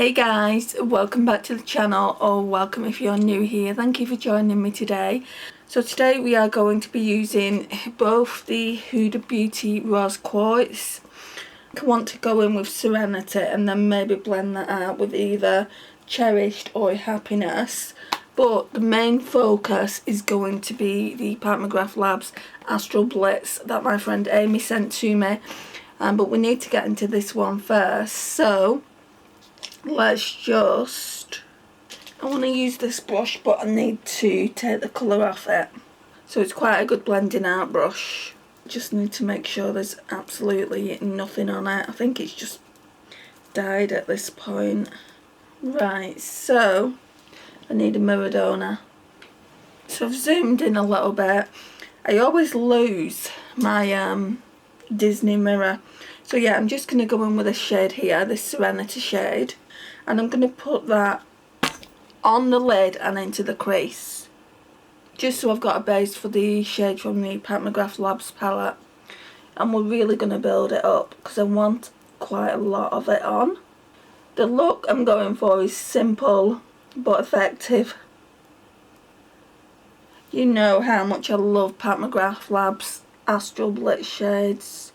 Hey guys, welcome back to the channel, or welcome if you're new here. Thank you for joining me today. So today we are going to be using both the Huda Beauty Rose Quartz. I want to go in with Serenity and then maybe blend that out with either Cherished or Happiness. But the main focus is going to be the McGrath Labs Astral Blitz that my friend Aimee sent to me. But we need to get into this one first. So let's just, I want to use this brush, but I need to take the colour off it. So it's quite a good blending out brush. Just need to make sure there's absolutely nothing on it. I think it's just dyed at this point. Right, so I need a mirror donor. So I've zoomed in a little bit. I always lose my Disney mirror. So yeah, I'm just going to go in with this shade here, this Serenity shade. And I'm going to put that on the lid and into the crease. Just so I've got a base for the shade from the McGrath Labs palette. And we're really going to build it up because I want quite a lot of it on. The look I'm going for is simple but effective. You know how much I love McGrath Labs Astral Blitz shades.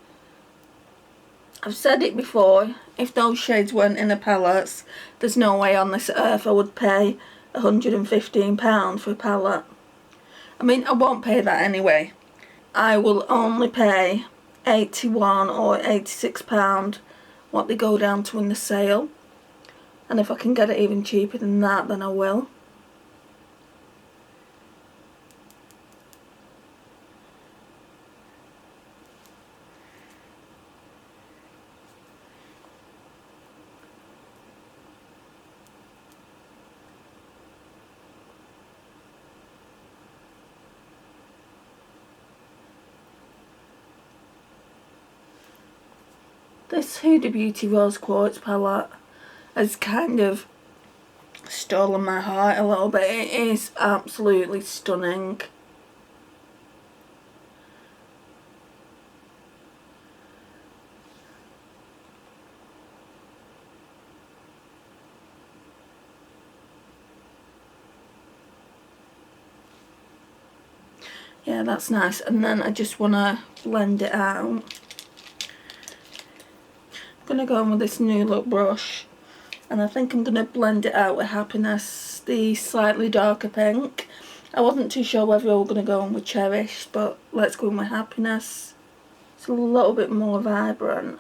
I've said it before, if those shades weren't in the palettes, there's no way on this earth I would pay £115 for a palette. I mean, I won't pay that anyway. I will only pay £81 or £86 what they go down to in the sale. And if I can get it even cheaper than that, then I will. This Huda Beauty Rose Quartz palette has kind of stolen my heart a little bit. It is absolutely stunning. Yeah, that's nice. And then I just want to blend it out. I'm going to go in with this New Look brush, and I think I'm going to blend it out with Happiness, the slightly darker pink. I wasn't too sure whether I was going to go in with Cherish, but let's go in with Happiness. It's a little bit more vibrant.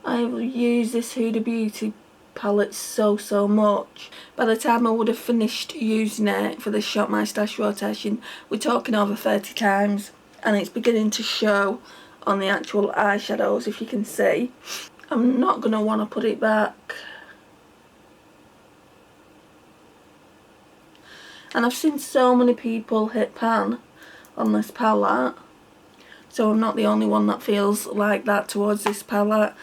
I will use this Huda Beauty palette so much. By the time I would have finished using it for this Shop My Stash rotation, we're talking over 30 times, and it's beginning to show on the actual eyeshadows, if you can see. I'm not going to want to put it back. And I've seen so many people hit pan on this palette, so I'm not the only one that feels like that towards this palette.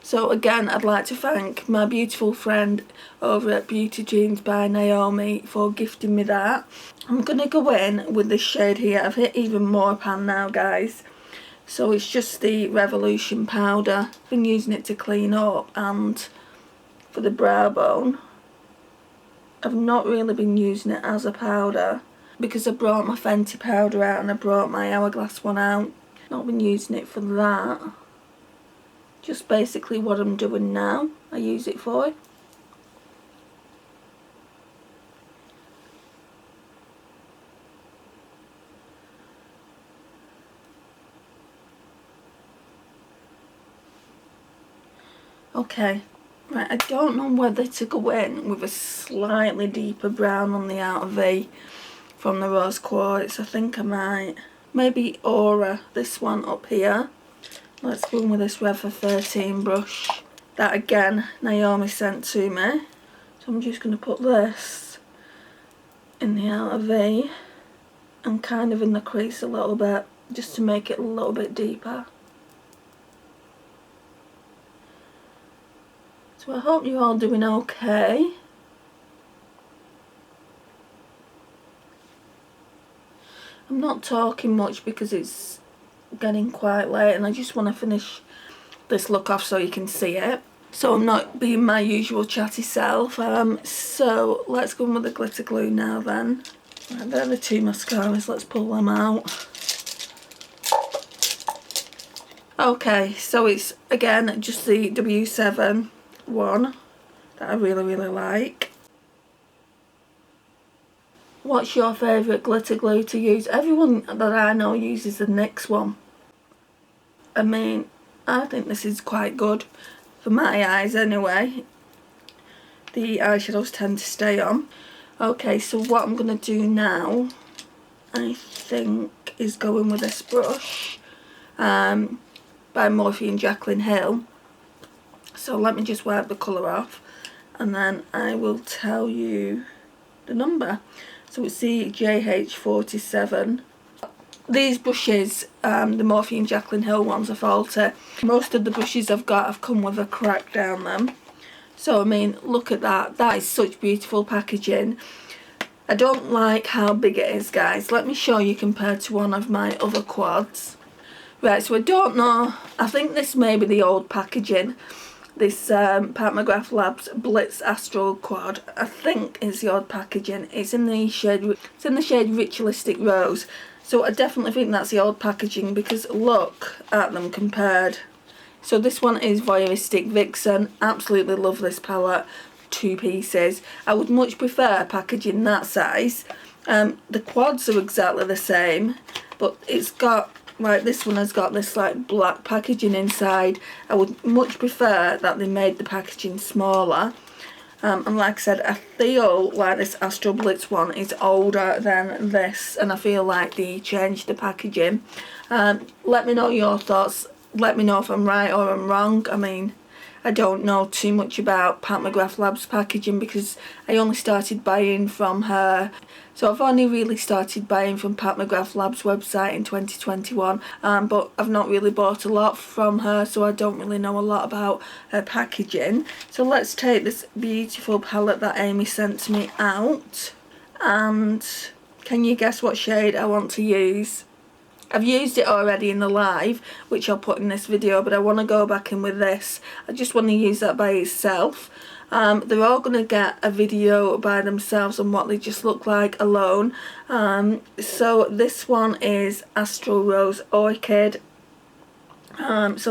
So again, I'd like to thank my beautiful friend over at Beauty Dreams by Naomi for gifting me that. I'm going to go in with this shade here. I've hit even more pan now, guys. So it's just the Revolution powder. I've been using it to clean up and for the brow bone. I've not really been using it as a powder because I brought my Fenty powder out and I brought my Hourglass one out. Not been using it for that. Just basically what I'm doing now, I use it for. Okay, right, I don't know whether to go in with a slightly deeper brown on the outer V from the Rose Quartz. I think I might. Maybe Aura, this one up here. Let's go in with this Rev 13 brush. That again, Naomi sent to me. So I'm just going to put this in the outer V and kind of in the crease a little bit, just to make it a little bit deeper. So I hope you're all doing okay. I'm not talking much because it's getting quite late and I just want to finish this look off so you can see it. So I'm not being my usual chatty self. So let's go in with the glitter glue now then. Right, there are the two mascaras, let's pull them out. Okay, so it's again just the W7 one that I really like. What's your favourite glitter glue to use? Everyone that I know uses the NYX one. I mean, I think this is quite good for my eyes anyway. The eyeshadows tend to stay on. Okay, so what I'm going to do now, I think, is go in with this brush by Morphe and Jaclyn Hill. So let me just wipe the colour off and then I will tell you the number. So it's the JH47. These brushes, the Morphe and Jaclyn Hill ones, are faulty. Most of the brushes I've got have come with a crack down them. So I mean, look at that. That is such beautiful packaging. I don't like how big it is, guys. Let me show you compared to one of my other quads. Right, so I don't know. I think this may be the old packaging. This Pat McGrath Labs Blitz Astral Quad, I think is the old packaging. It's in the shade Ritualistic Rose. So I definitely think that's the old packaging because look at them compared. So this one is Voyeuristic Vixen. Absolutely love this palette. 2 pieces. I would much prefer packaging that size. The quads are exactly the same, but it's got, like, this one has got this like black packaging inside. I would much prefer that they made the packaging smaller. And like I said, I feel like this Astral Blitz one is older than this, and I feel like they changed the packaging. Let me know your thoughts. Let me know if I'm right or I'm wrong. I mean, I don't know too much about Pat McGrath Labs packaging because I only started buying from her. So I've only really started buying from Pat McGrath Labs website in 2021, but I've not really bought a lot from her, so I don't really know a lot about her packaging. So let's take this beautiful palette that Aimee sent me out, and can you guess what shade I want to use? I've used it already in the live, which I'll put in this video, but I want to go back in with this. I just want to use that by itself. They're all going to get a video by themselves on what they just look like alone. So this one is Astral Rose Orchid. So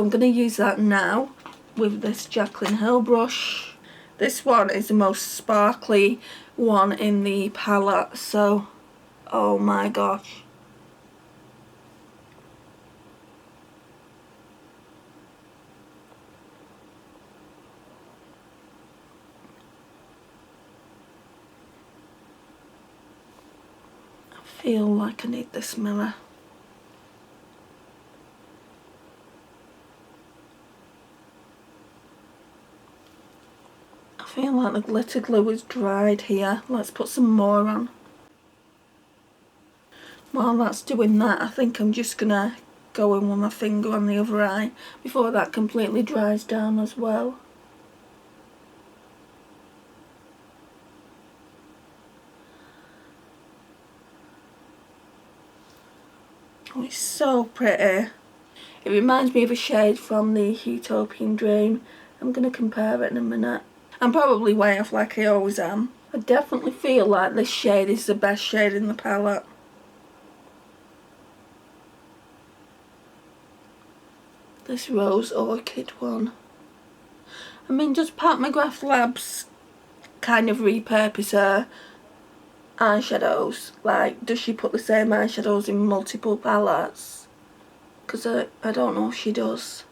I'm going to use that now with this Jaclyn Hill brush. This one is the most sparkly one in the palette, so oh my gosh. I feel like I need this mirror. I feel like the glitter glue is dried here. Let's put some more on. While that's doing that, I think I'm just gonna go in with my finger on the other eye before that completely dries down as well. Oh, it's so pretty. It reminds me of a shade from the Utopian Dream. I'm going to compare it in a minute. I'm probably way off like I always am. I definitely feel like this shade is the best shade in the palette. This Rose Orchid one. I mean, does Pat McGrath Labs kind of repurpose her eyeshadows? Like, does she put the same eyeshadows in multiple palettes? Because I don't know if she does.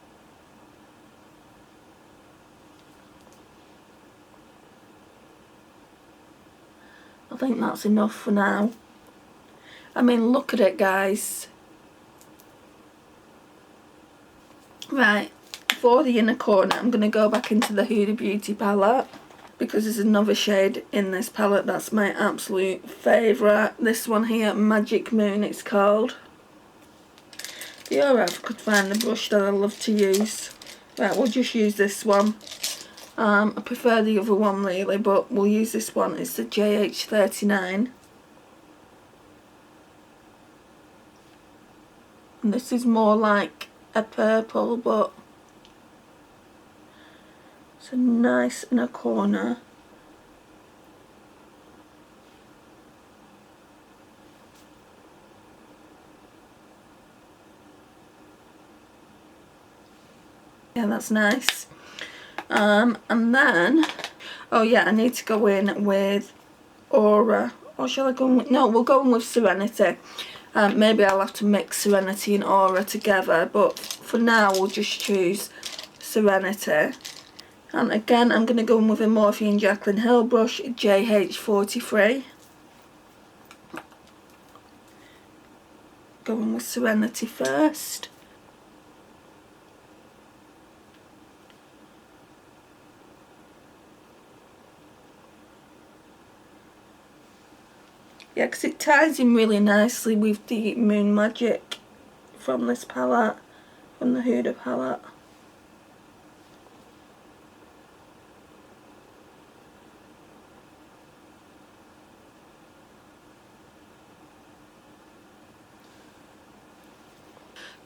I think that's enough for now. I mean, look at it, guys. Right, for the inner corner, I'm going to go back into the Huda Beauty palette, because there's another shade in this palette that's my absolute favourite. This one here, Magic Moon it's called. Be alright if I could find the brush that I love to use. Right, we'll just use this one. I prefer the other one really, but we'll use this one. It's the JH39. And this is more like a purple, but it's a nice inner corner. Yeah, that's nice. And then, oh yeah, I need to go in with Aura. Or shall I go in with, no, we'll go in with Serenity. Maybe I'll have to mix Serenity and Aura together, but for now we'll just choose Serenity. And again, I'm going to go in with a Morphe and Jaclyn Hill brush, JH43. Going with Serenity first. Yeah, because it ties in really nicely with the Moon Magic from this palette, from the Huda palette.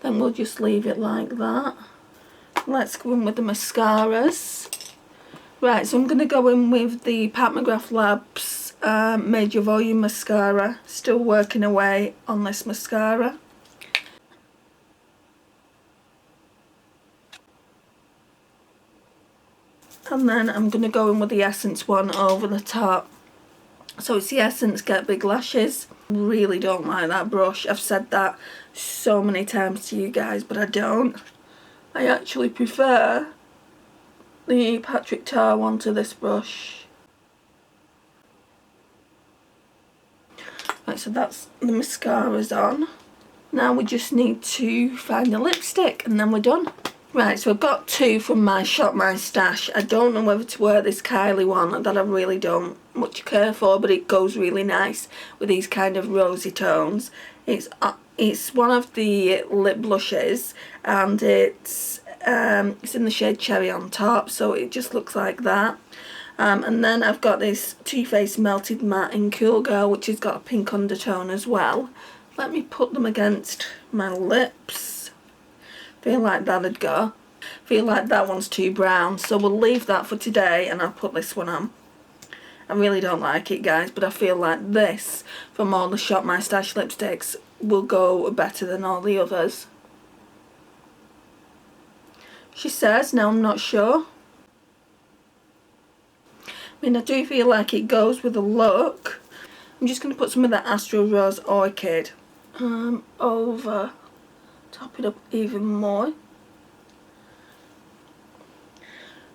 Then we'll just leave it like that. Let's go in with the mascaras. Right, so I'm going to go in with the Pat McGrath Labs Major Volume Mascara. Still working away on this mascara. And then I'm going to go in with the Essence one over the top. So it's the Essence Get Big Lashes. Really don't like that brush. I've said that so many times to you guys, but I don't. I actually prefer the Patrick Tar one to this brush. Right, so that's the mascaras on. Now we just need to find a lipstick and then we're done. Right, so I've got two from my Shop My Stash. I don't know whether to wear this Kylie one that I really don't much care for, but it goes really nice with these kind of rosy tones. It's one of the lip blushes, and it's in the shade Cherry on top, so it just looks like that. And then I've got this Too Faced Melted Matte in Cool Girl, which has got a pink undertone as well. Let me put them against my lips. Feel like that'd go. Feel like that one's too brown, so we'll leave that for today and I'll put this one on. I really don't like it, guys, but I feel like this from all the Shop My Stash lipsticks will go better than all the others. She says, now I'm not sure. I mean, I do feel like it goes with the look. I'm just going to put some of that Astral Rose Orchid over, top it up even more.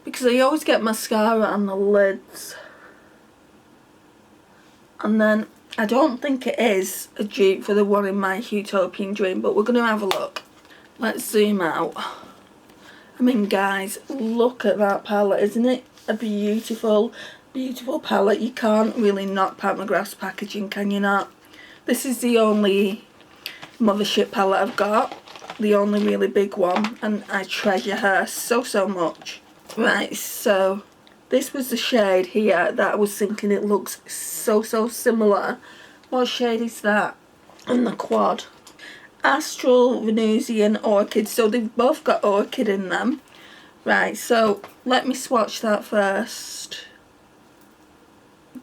Because I always get mascara on the lids. And then I don't think it is a dupe for the one in My Utopian Dream, but we're going to have a look. Let's zoom out. I mean, guys, look at that palette. Isn't it a beautiful, beautiful palette? You can't really knock Pat McGrath's packaging, can you not? This is the only Mothership palette I've got. The only really big one. And I treasure her so, so much. Right, so this was the shade here that I was thinking it looks so, so similar. What shade is that? And the quad. Astral Venusian Orchid. So they've both got orchid in them. Right, so let me swatch that first.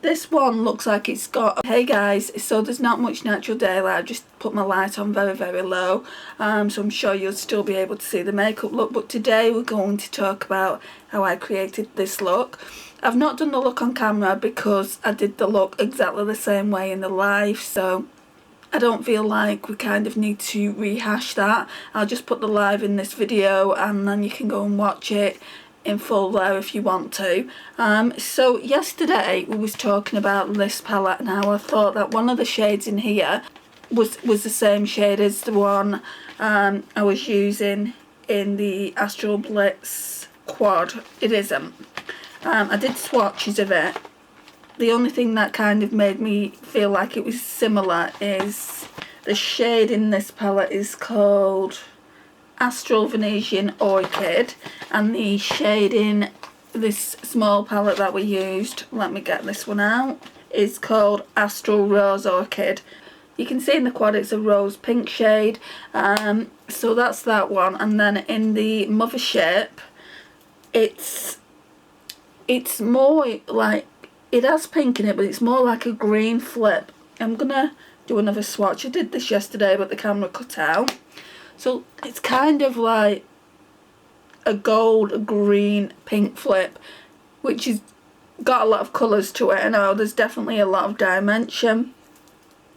This one looks like it's got... Hey guys, so there's not much natural daylight. I've just put my light on very, very low. So I'm sure you'll still be able to see the makeup look. But today we're going to talk about how I created this look. I've not done the look on camera because I did the look exactly the same way in the live. So I don't feel like we kind of need to rehash that. I'll just put the live in this video and then you can go and watch it in full there if you want to. So yesterday we was talking about this palette and how I thought that one of the shades in here was the same shade as the one I was using in the Astral Blitz quad. It isn't. I did swatches of it. The only thing that kind of made me feel like it was similar is the shade in this palette is called Astral Venetian Orchid, and the shade in this small palette that we used, let me get this one out, is called Astral Rose Orchid. You can see in the quad it's a rose pink shade, so that's that one. And then in the Mothership, it's more like, it has pink in it, but it's more like a green flip. I'm gonna do another swatch. I did this yesterday but the camera cut out. So it's kind of like a gold, green, pink flip, which has got a lot of colours to it. I know there's definitely a lot of dimension.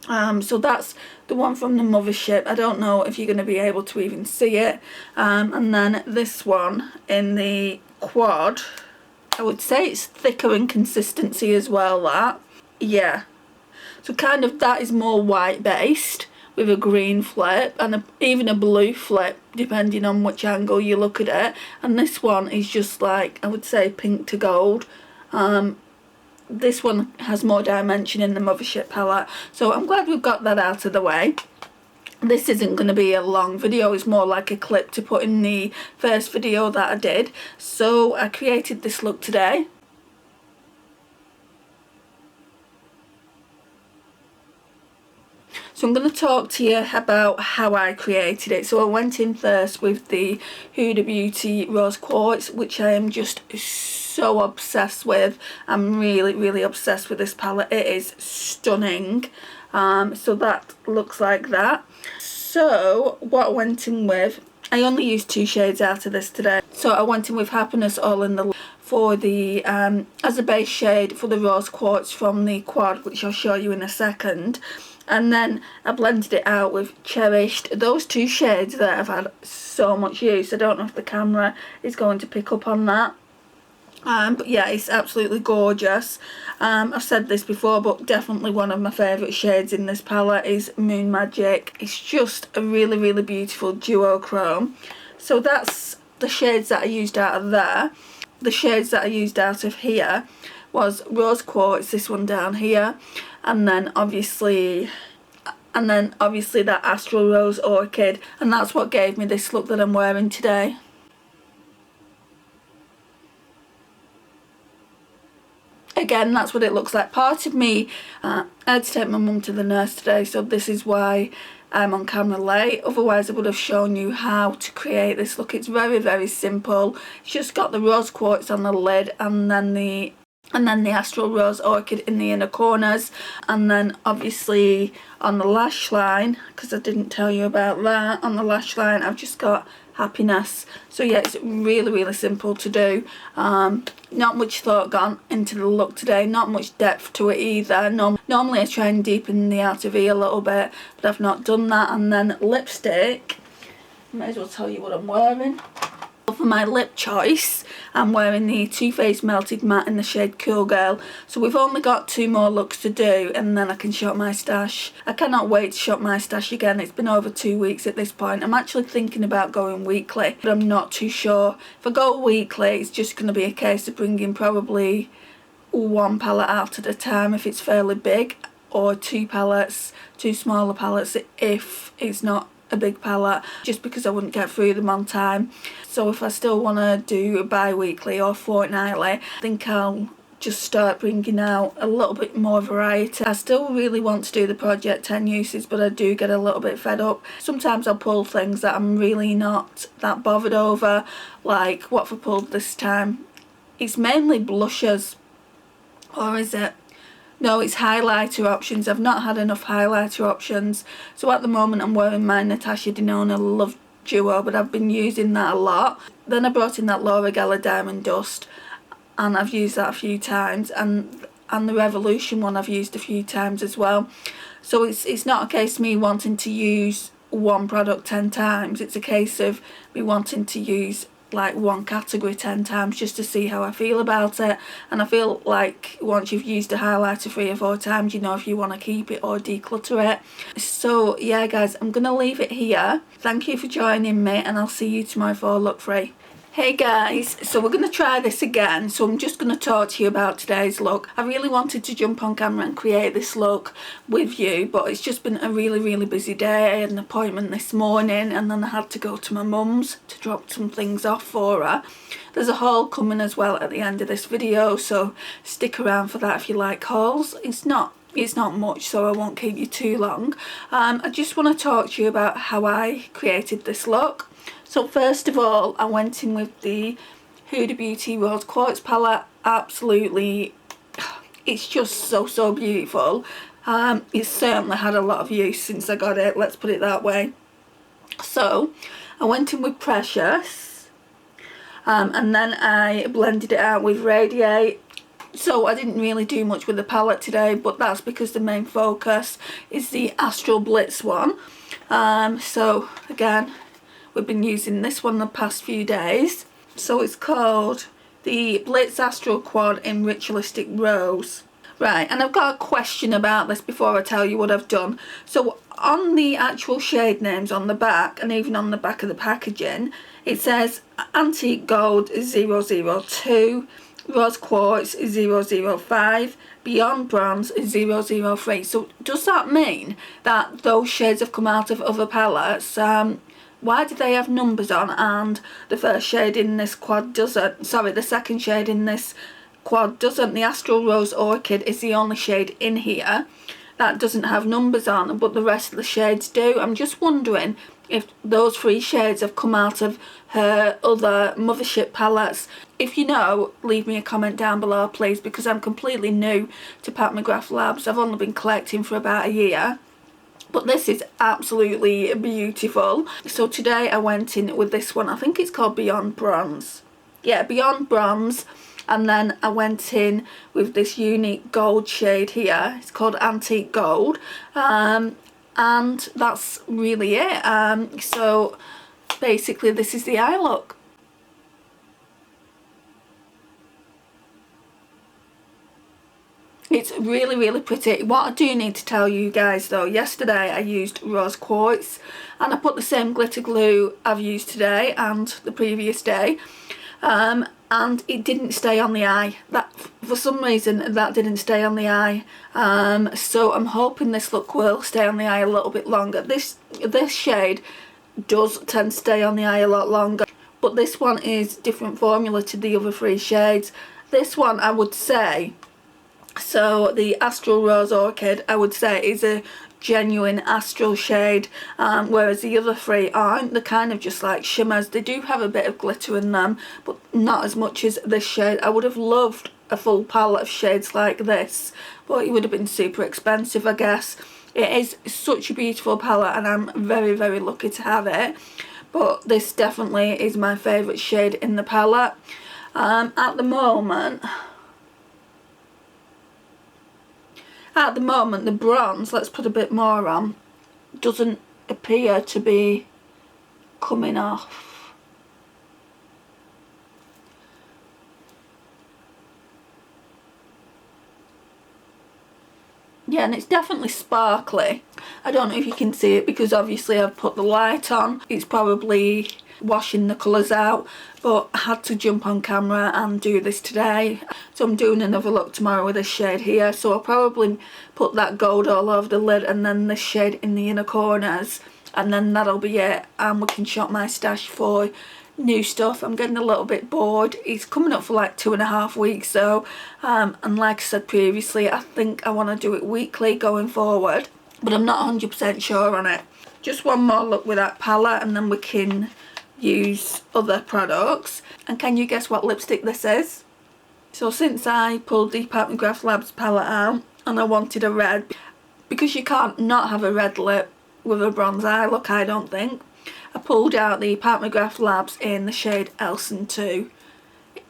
So that's the one from the Mothership. I don't know if you're going to be able to even see it. And then this one in the quad, I would say it's thicker in consistency as well, that. Yeah. So kind of that is more white based with a green flip and even a blue flip depending on which angle you look at it. And this one is just like, I would say, pink to gold. This one has more dimension in the Mothership palette, so I'm glad we've got that out of the way. This isn't going to be a long video, it's more like a clip to put in the first video that I did. So I created this look today. So I'm going to talk to you about how I created it. So I went in first with the Huda Beauty Rose Quartz, which I am just so obsessed with. I'm really obsessed with this palette. It is stunning. So that looks like that. So what I went in with, I only used 2 shades out of this today. So I went in with Happiness All in the for the as a base shade for the Rose Quartz from the quad, which I'll show you in a second. And then I blended it out with Cherished. Those 2 shades there have had so much use. I don't know if the camera is going to pick up on that. But yeah, it's absolutely gorgeous. I've said this before, but definitely one of my favourite shades in this palette is Moon Magic. It's just a really beautiful duochrome. So that's the shades that I used out of there. The shades that I used out of here was Rose Quartz, this one down here, and then obviously that Astral Rose Orchid, and that's what gave me this look that I'm wearing today. Again, that's what it looks like. Part of me, I had to take my mum to the nurse today, so this is why I'm on camera late. Otherwise I would have shown you how to create this look. It's very simple. It's just got the Rose Quartz on the lid, and then the Astral Rose Orchid in the inner corners, and then obviously on the lash line, because I didn't tell you about that, on the lash line I've just got Happiness. So yeah, it's really simple to do. Not much thought gone into the look today, not much depth to it either. Normally I try and deepen the outer V a little bit, but I've not done that. And then lipstick, I may as well tell you what I'm wearing. For my lip choice, I'm wearing the Too Faced Melted Matte in the shade Cool Girl. So we've only got 2 more looks to do, and then I can shop my stash. I cannot wait to shop my stash again. It's been over 2 weeks at this point. I'm actually thinking about going weekly, but I'm not too sure. If I go weekly, it's just going to be a case of bringing probably 1 palette out at a time if it's fairly big, or 2 palettes, 2 smaller palettes if it's not a big palette, just because I wouldn't get through them on time. So if I still want to do bi-weekly or fortnightly, I think I'll just start bringing out a little bit more variety. I still really want to do the Project 10 uses, but I do get a little bit fed up. Sometimes I'll pull things that I'm really not that bothered over, like what have I pulled this time? It's mainly blushers, or is it? No, it's highlighter options. I've not had enough highlighter options. So at the moment I'm wearing my Natasha Denona Love Duo, but I've been using that a lot. Then I brought in that Laura Geller Diamond Dust, and I've used that a few times. And the Revolution one I've used a few times as well. So it's not a case of me wanting to use one product 10 times. It's a case of me wanting to use like one category 10 times just to see how I feel about it. And I feel like once you've used a highlighter 3 or 4 times, you know if you want to keep it or declutter it. So yeah guys, I'm gonna leave it here. Thank you for joining me, and I'll see you tomorrow for look 3. Hey guys, so we're going to try this again, so I'm just going to talk to you about today's look. I really wanted to jump on camera and create this look with you, but it's just been a really busy day. I had an appointment this morning, and then I had to go to my mum's to drop some things off for her. There's a haul coming as well at the end of this video, so stick around for that if you like hauls. It's not it's not much, so I won't keep you too long. I just want to talk to you about how I created this look. So first of all, I went in with the Huda Beauty Rose Quartz palette. Absolutely, it's just so beautiful. It's certainly had a lot of use since I got it, let's put it that way. So I went in with Precious, and then I blended it out with Radiate. So I didn't really do much with the palette today, but that's because the main focus is the Astral Blitz one. So again, we've been using this one the past few days. So it's called the Blitz Astral Quad in Ritualistic Rose. Right, and I've got a question about this before I tell you what I've done. So on the actual shade names on the back, and even on the back of the packaging, it says Antique Gold 002, Rose Quartz 005, Beyond Bronze 003. So does that mean that those shades have come out of other palettes? Why do they have numbers on and the first shade in this quad doesn't? Sorry, the second shade in this quad doesn't. The Astral Rose Orchid is the only shade in here that doesn't have numbers on, but the rest of the shades do. I'm just wondering if those 3 shades have come out of her other mothership palettes. If you know, leave me a comment down below please, because I'm completely new to Pat McGrath Labs. I've only been collecting for about a year, but this is absolutely beautiful. So today I went in with this one, I think it's called Beyond Bronze. Yeah, Beyond Bronze. And then I went in with this unique gold shade here. It's called Antique Gold. And that's really it. So basically this is the eye look. It's really pretty. What I do need to tell you guys though, yesterday I used Rose Quartz and I put the same glitter glue I've used today and the previous day. And it didn't stay on the eye. That, for some reason, that didn't stay on the eye. So I'm hoping this look will stay on the eye a little bit longer. This shade does tend to stay on the eye a lot longer, but this one is different formula to the other 3 shades. This one I would say, so the Astral Rose Orchid, I would say is a genuine astral shade, whereas the other 3 aren't. They're kind of just like shimmers. They do have a bit of glitter in them, but not as much as this shade. I would have loved a full palette of shades like this, but it would have been super expensive, I guess. It is such a beautiful palette and I'm very lucky to have it, but this definitely is my favourite shade in the palette. At the moment the bronze, let's put a bit more on, doesn't appear to be coming off. Yeah, and it's definitely sparkly. I don't know if you can see it because obviously I've put the light on. It's probably washing the colours out, but I had to jump on camera and do this today. So I'm doing another look tomorrow with this shade here. So I'll probably put that gold all over the lid and then this shade in the inner corners. And then that'll be it. And we can shop my stash for new stuff. I'm getting a little bit bored. It's coming up for like 2.5 weeks though. And like I said previously, I think I want to do it weekly going forward. But I'm not 100% sure on it. Just one more look with that palette and then we can use other products. And can you guess what lipstick this is? So since I pulled the Pat McGrath Labs palette out and I wanted a red, because you can't not have a red lip with a bronze eye look, I don't think, I pulled out the Pat McGrath Labs in the shade Elson 2.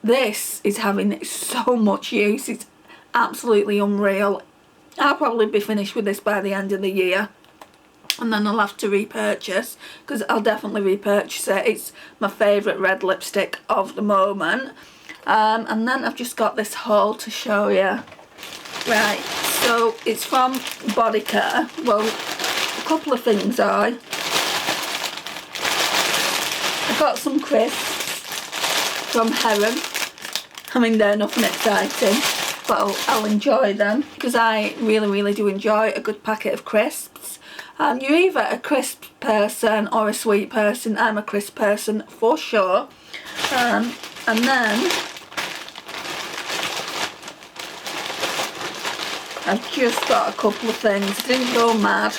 This is having so much use, it's absolutely unreal. I'll probably be finished with this by the end of the year. And then I'll have to repurchase, because I'll definitely repurchase it. It's my favourite red lipstick of the moment. And then I've just got this haul to show you. Right, so it's from Body Care. Well, a couple of things I got some crisps from Heron. I mean, they're nothing exciting, but I'll enjoy them because I really do enjoy a good packet of crisps. You're either a crisp person or a sweet person. I'm a crisp person for sure. And then I've just got a couple of things. Didn't go mad.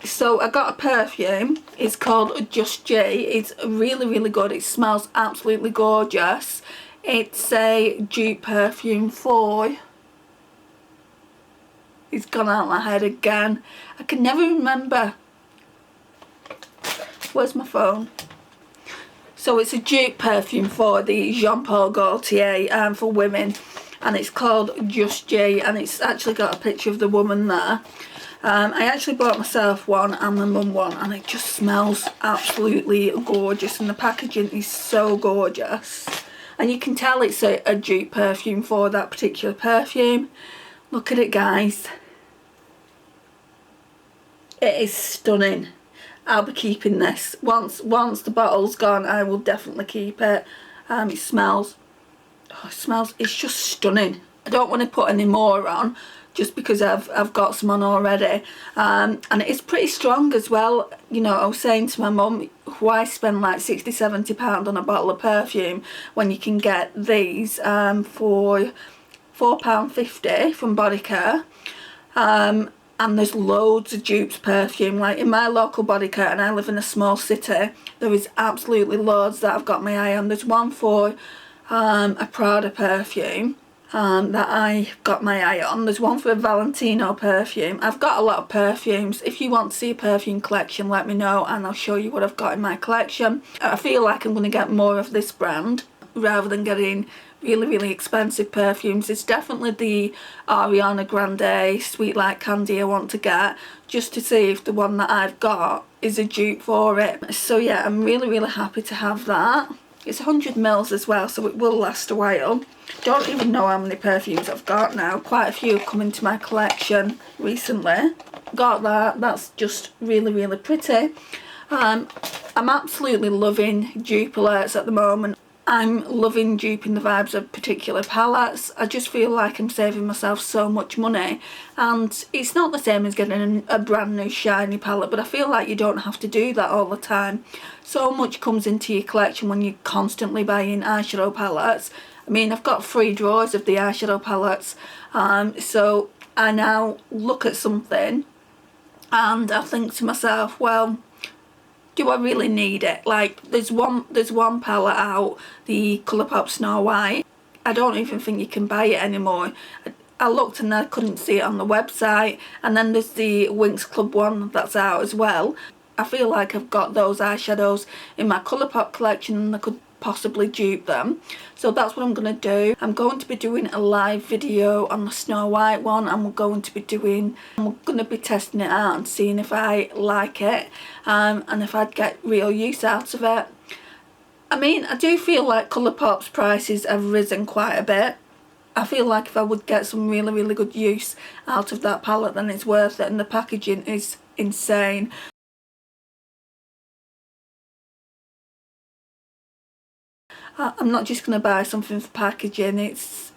So I got a perfume. It's called Just J. It's really, really good. It smells absolutely gorgeous. It's a dupe perfume for... It's gone out my head again. I can never remember. Where's my phone? So it's a dupe perfume for the Jean Paul Gaultier for women, and it's called Just J, and it's actually got a picture of the woman there. I actually bought myself one and my mum one, and it just smells absolutely gorgeous, and the packaging is so gorgeous, and you can tell it's a dupe perfume for that particular perfume. Look at it, guys. It is stunning. I'll be keeping this. Once the bottle's gone, I will definitely keep it. It smells, it's just stunning. I don't want to put any more on just because I've got some on already. And it's pretty strong as well. You know, I was saying to my mum, why spend like £60–70 on a bottle of perfume when you can get these for £4.50 from Body Care. And there's loads of dupes perfume. Like in my local Body Care, and I live in a small city, there is absolutely loads that I've got my eye on. There's one for a Prada perfume that I got my eye on. There's one for a Valentino perfume. I've got a lot of perfumes. If you want to see a perfume collection, let me know and I'll show you what I've got in my collection. I feel like I'm going to get more of this brand rather than getting really, really expensive perfumes. It's definitely the Ariana Grande Sweet Like Candy I want to get, just to see if the one that I've got is a dupe for it. So yeah, I'm really, really happy to have that. It's 100ml as well, so it will last a while. Don't even know how many perfumes I've got now. Quite a few have come into my collection recently. Got that. That's just really, really pretty. I'm absolutely loving dupe alerts at the moment. I'm loving duping the vibes of particular palettes. I just feel like I'm saving myself so much money, and it's not the same as getting a brand new shiny palette, but I feel like you don't have to do that all the time. So much comes into your collection when you're constantly buying eyeshadow palettes. I mean, I've got 3 drawers of the eyeshadow palettes, so I now look at something and I think to myself, well, do I really need it? Like, there's one palette out, the Colourpop Snow White. I don't even think you can buy it anymore. I looked and I couldn't see it on the website. And then there's the Winx Club one that's out as well. I feel like I've got those eyeshadows in my Colourpop collection and I could possibly dupe them. So that's what I'm going to do. I'm going to be doing a live video on the Snow White one, and we're going to be testing it out and seeing if I like it, and if I'd get real use out of it. I mean, I do feel like Colourpop's prices have risen quite a bit. I feel like if I would get some really, really good use out of that palette, then it's worth it, and the packaging is insane. I'm not just going to buy something for packaging. It's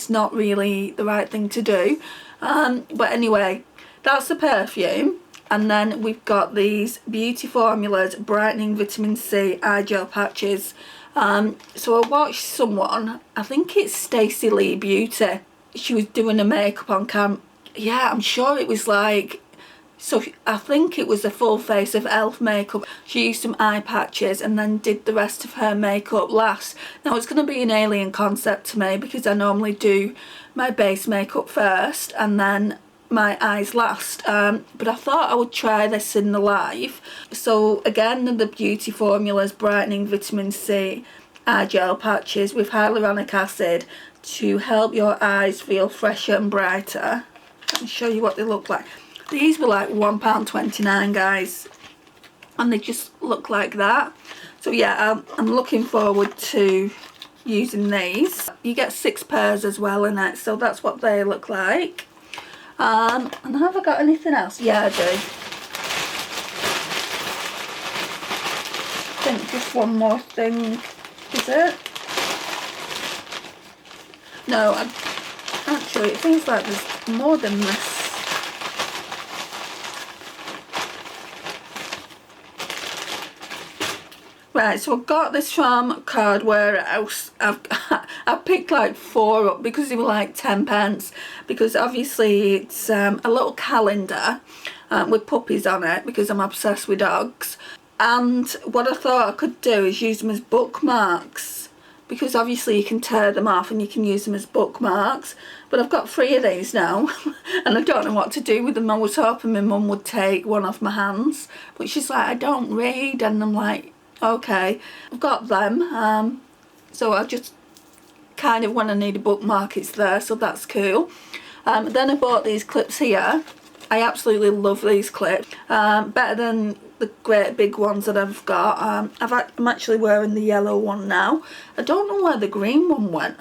not really the right thing to do. But anyway, that's the perfume. And then we've got these Beauty Formulas Brightening Vitamin C Eye Gel Patches. So I watched someone, I think it's Stacey Lee Beauty. She was doing her makeup on cam. Yeah, I'm sure it was like... So I think it was a full face of e.l.f. makeup. She used some eye patches and then did the rest of her makeup last. Now it's going to be an alien concept to me because I normally do my base makeup first and then my eyes last. But I thought I would try this in the live. So again, the Beauty Formulas Brightening Vitamin C Eye Gel Patches with hyaluronic acid to help your eyes feel fresher and brighter. Let me show you what they look like. These were like £1.29, guys, and they just look like that. So yeah, I'm looking forward to using these. You get 6 pairs as well in it, so that's what they look like. And have I got anything else? Yeah, I do. I think just one more thing, is it? No, actually it seems like there's more than this. Right, so I got this from Card Warehouse. I picked like 4 up because they were like 10p, because obviously it's a little calendar with puppies on it because I'm obsessed with dogs. And what I thought I could do is use them as bookmarks, because obviously you can tear them off and you can use them as bookmarks. But I've got 3 of these now and I don't know what to do with them. I was hoping my mum would take one off my hands, but she's like, I don't read, and I'm like, okay. I've got them, so I just kind of, when I need a bookmark, it's there, so that's cool. Then I bought these clips here. I absolutely love these clips, better than the great big ones that I've got. I'm actually wearing the yellow one now. I don't know where the green one went.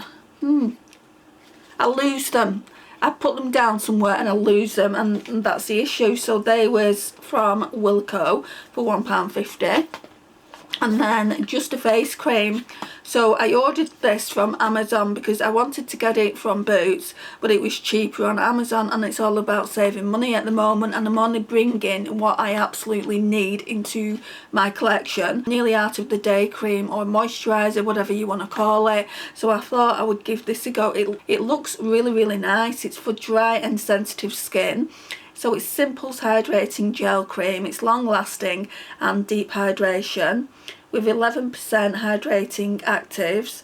I lose them. I put them down somewhere and I lose them, and that's the issue. So they was from Wilko for £1.50. And then just a face cream. So I ordered this from Amazon because I wanted to get it from Boots, but it was cheaper on Amazon, and it's all about saving money at the moment, and I'm only bringing what I absolutely need into my collection. Nearly out of the day cream or moisturiser, whatever you want to call it. So I thought I would give this a go. It looks really nice. It's for dry and sensitive skin. So it's Simple's Hydrating Gel Cream. It's long lasting and deep hydration with 11% hydrating actives.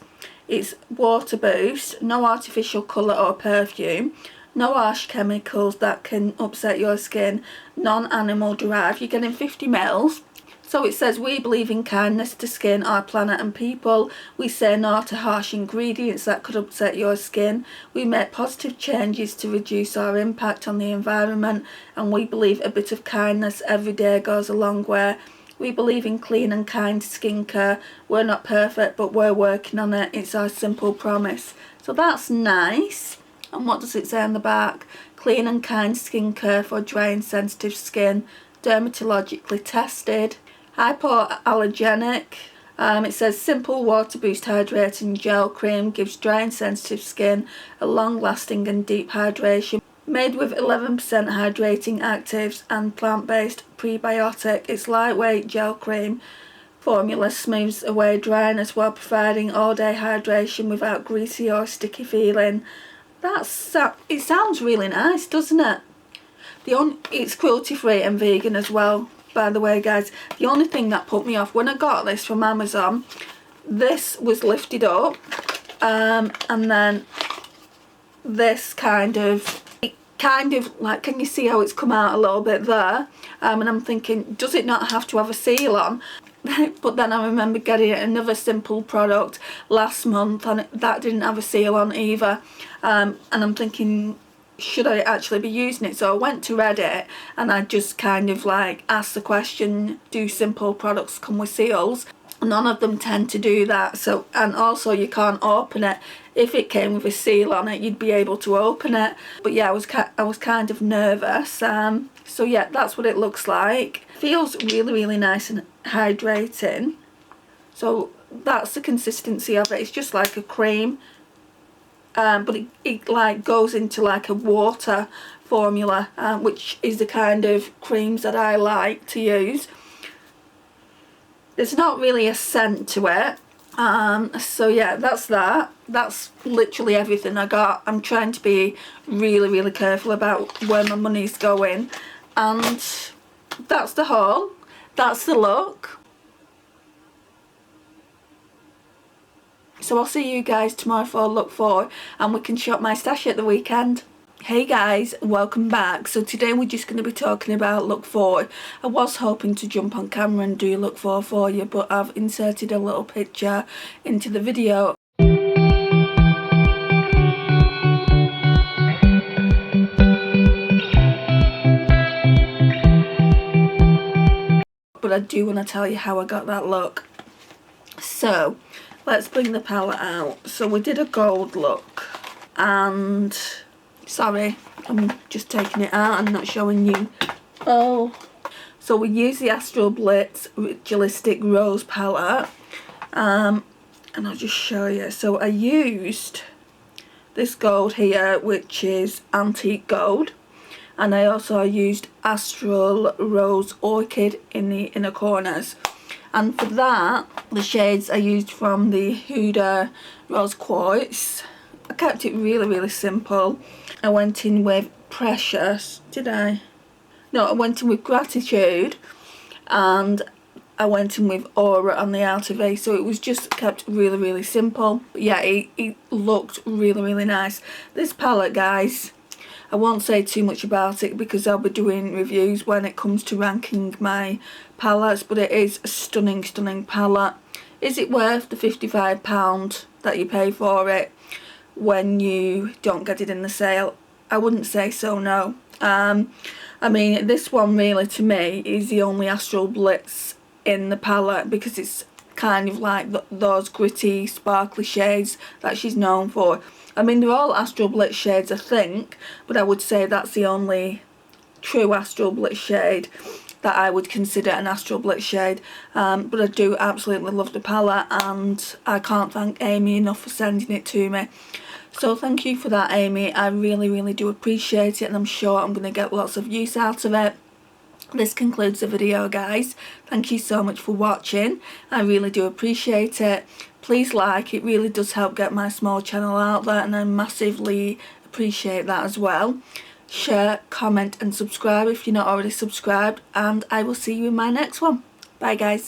It's water boost, no artificial colour or perfume, no harsh chemicals that can upset your skin, non-animal derived. You're getting 50ml. So it says, we believe in kindness to skin, our planet and people. We say no to harsh ingredients that could upset your skin. We make positive changes to reduce our impact on the environment. And we believe a bit of kindness every day goes a long way. We believe in clean and kind skincare. We're not perfect, but we're working on it. It's our simple promise. So that's nice. And what does it say on the back? Clean and kind skincare for dry and sensitive skin. Dermatologically tested. Hypoallergenic. It says Simple Water Boost Hydrating Gel Cream gives dry and sensitive skin a long lasting and deep hydration. Made with 11% hydrating actives and plant-based prebiotic. It's lightweight gel cream formula smooths away dryness while providing all-day hydration without greasy or sticky feeling. It sounds really nice, doesn't it? It's cruelty-free and vegan as well, by the way, guys. The only thing that put me off when I got this from Amazon, this was lifted up, and then this kind of like, can you see how it's come out a little bit there? And I'm thinking, does it not have to have a seal on? But then I remember getting another Simple product last month and that didn't have a seal on either, and I'm thinking, should I actually be using it? So I went to Reddit and I just kind of like asked the question, do Simple products come with seals? None of them tend to do that. So, and also you can't open it. If it came with a seal on it, you'd be able to open it. But yeah, I was kind of nervous. So yeah, that's what it looks like. Feels really nice and hydrating. So that's the consistency of it. It's just like a cream. But it like goes into like a water formula, which is the kind of creams that I like to use. There's not really a scent to it, so yeah, that's that. That's literally everything I got. I'm trying to be really careful about where my money's going, and that's the haul. That's the look. So I'll see you guys tomorrow for look 4, and we can shop my stash at the weekend. Hey guys, welcome back. So today we're just going to be talking about look 4. I was hoping to jump on camera and do look 4 for you, but I've inserted a little picture into the video. But I do want to tell you how I got that look. So let's bring the palette out. So we did a gold look, and sorry, I'm just taking it out and not showing you. Oh, so we used the Astral Blitz Ritualistic Rose palette, and I'll just show you. So I used this gold here, which is antique gold, and I also used Astral Rose Orchid in the inner corners. And for that, the shades I used from the Huda Rose Quartz. I kept it really simple. I went in with Precious, did I? No, I went in with Gratitude, and I went in with Aura on the outer base, so it was just kept really simple. But yeah, it looked really nice. This palette, guys, I won't say too much about it because I'll be doing reviews when it comes to ranking my palettes, but it is a stunning palette. Is it worth the £55 that you pay for it when you don't get it in the sale? I wouldn't say so, no. I mean, this one really to me is the only Astral Blitz in the palette because it's kind of like those gritty sparkly shades that she's known for. I mean, they're all Astral Blitz shades, I think, but I would say that's the only true Astral Blitz shade that I would consider an Astral Blitz shade. But I do absolutely love the palette, and I can't thank Aimee enough for sending it to me. So thank you for that, Aimee. I really do appreciate it, and I'm sure I'm going to get lots of use out of it. This concludes the video, guys. Thank you so much for watching. I really do appreciate it. Please like, it really does help get my small channel out there, and I massively appreciate that as well. Share, comment and subscribe if you're not already subscribed, and I will see you in my next one. Bye, guys.